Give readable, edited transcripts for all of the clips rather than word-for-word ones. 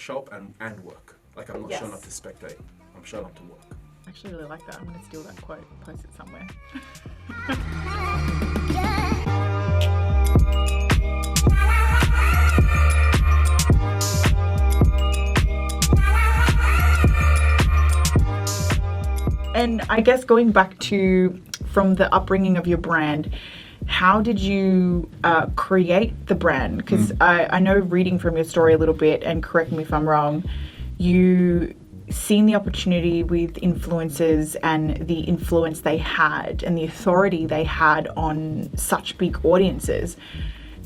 show up and work. Like, I'm not showing up to spectate. I'm showing up to work. I actually really like that. I'm going to steal that quote, post it somewhere. And I guess going back to from the upbringing of your brand, how did you create the brand? Because I know reading from your story a little bit, and correct me if I'm wrong, you seen the opportunity with influencers and the influence they had and the authority they had on such big audiences.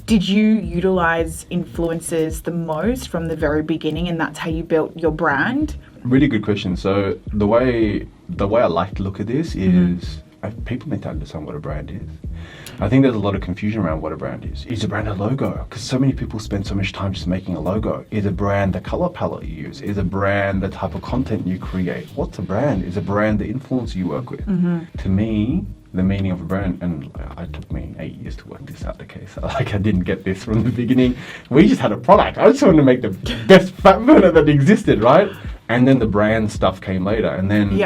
Did you utilize influencers the most from the very beginning, and that's how you built your brand? Really good question. So the way I like to look at this is people need to understand what a brand is. I think there's a lot of confusion around what a brand is. Is a brand a logo? Because so many people spend so much time just making a logo. Is a brand the color palette you use? Is a brand the type of content you create? What's a brand? Is a brand the influencer you work with? To me, the meaning of a brand, and it took me 8 years to work this out, okay? So I didn't get this from the beginning. We just had a product. I just wanted to make the best fat burner that existed, right? And then the brand stuff came later. And then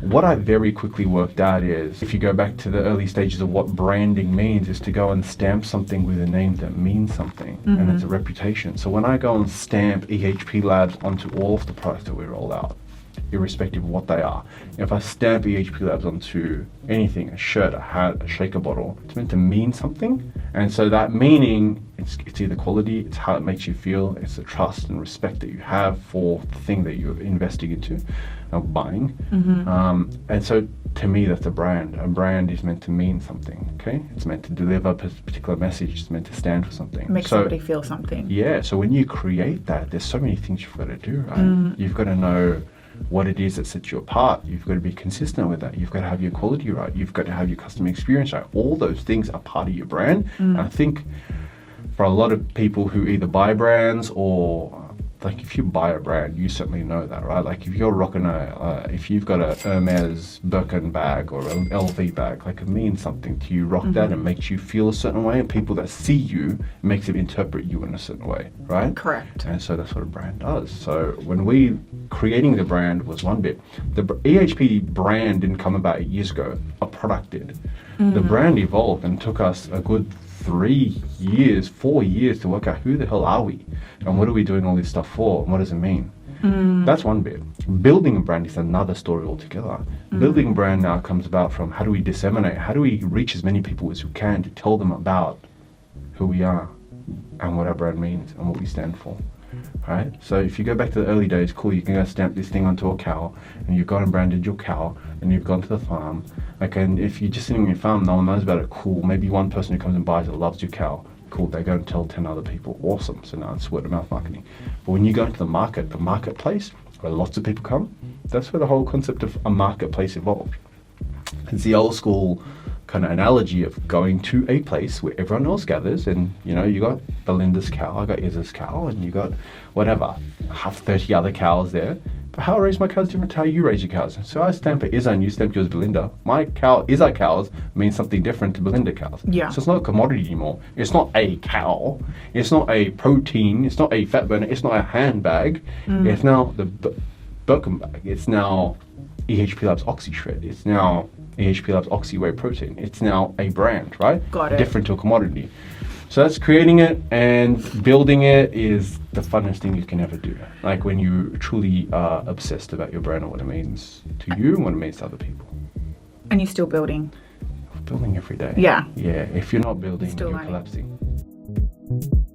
what I very quickly worked out is, if you go back to the early stages of what branding means, is to go and stamp something with a name that means something, and it's a reputation. So when I go and stamp EHPlabs onto all of the products that we roll out, irrespective of what they are, if I stamp EHPlabs onto anything, a shirt, a hat, a shaker bottle, it's meant to mean something. And so that meaning, it's either quality, it's how it makes you feel, it's the trust and respect that you have for the thing that you're investing into or buying. And so to me, that's a brand. A brand is meant to mean something, okay? It's meant to deliver a particular message. It's meant to stand for something. Make somebody feel something. Yeah, so when you create that, there's so many things you've got to do, right? You've got to know what it is that sets you apart. You've got to be consistent with that. You've got to have your quality right. You've got to have your customer experience right. All those things are part of your brand. And I think for a lot of people who either buy brands or, like, if you buy a brand, you certainly know that, right? Like, if you're rocking if you've got a Hermes Birkin bag or an LV bag, like, it means something to you. Rock that, and makes you feel a certain way, and people that see you, it makes them interpret you in a certain way, right? Correct. And so that's what a brand does. So when creating the brand was one bit. The EHP brand didn't come about 8 years ago. A product did. The brand evolved and took us a good 3 years, 4 years to work out who the hell are we and what are we doing all this stuff for and what does it mean. That's one bit. Building a brand is another story altogether. Building a brand now comes about from how do we disseminate, how do we reach as many people as we can to tell them about who we are and what our brand means and what we stand for. Right? So if you go back to the early days, cool, you can go stamp this thing onto a cow, and you've gone and branded your cow, and you've gone to the farm. Okay, and if you're just sitting on your farm, no one knows about it, cool. Maybe one person who comes and buys it loves your cow. Cool, they go and tell 10 other people. Awesome. So now it's word of mouth marketing. But when you go into the marketplace, where lots of people come, that's where the whole concept of a marketplace evolved. It's the old school kind of analogy of going to a place where everyone else gathers, and you got Belinda's cow, I got Izhar's cow, and you got whatever, 30 other cows there. But how I raise my cows is different to how you raise your cows. So I stamp for Izhar and you stamp yours Belinda. My cow, Izhar cows, means something different to Belinda cows. Yeah. So it's not a commodity anymore. It's not a cow. It's not a protein. It's not a fat burner. It's not a handbag. It's now the Birkin bag. It's now EHPlabs Oxy Shred. It's now EHPlabs Oxy Whey Protein. It's now a brand, right? Got it. Different to a commodity. So that's creating it, and building it is the funnest thing you can ever do. Like when you truly are obsessed about your brand and what it means to you and what it means to other people. And you're still building. Building every day. Yeah. Yeah. If you're not building, Still you're learning. collapsing.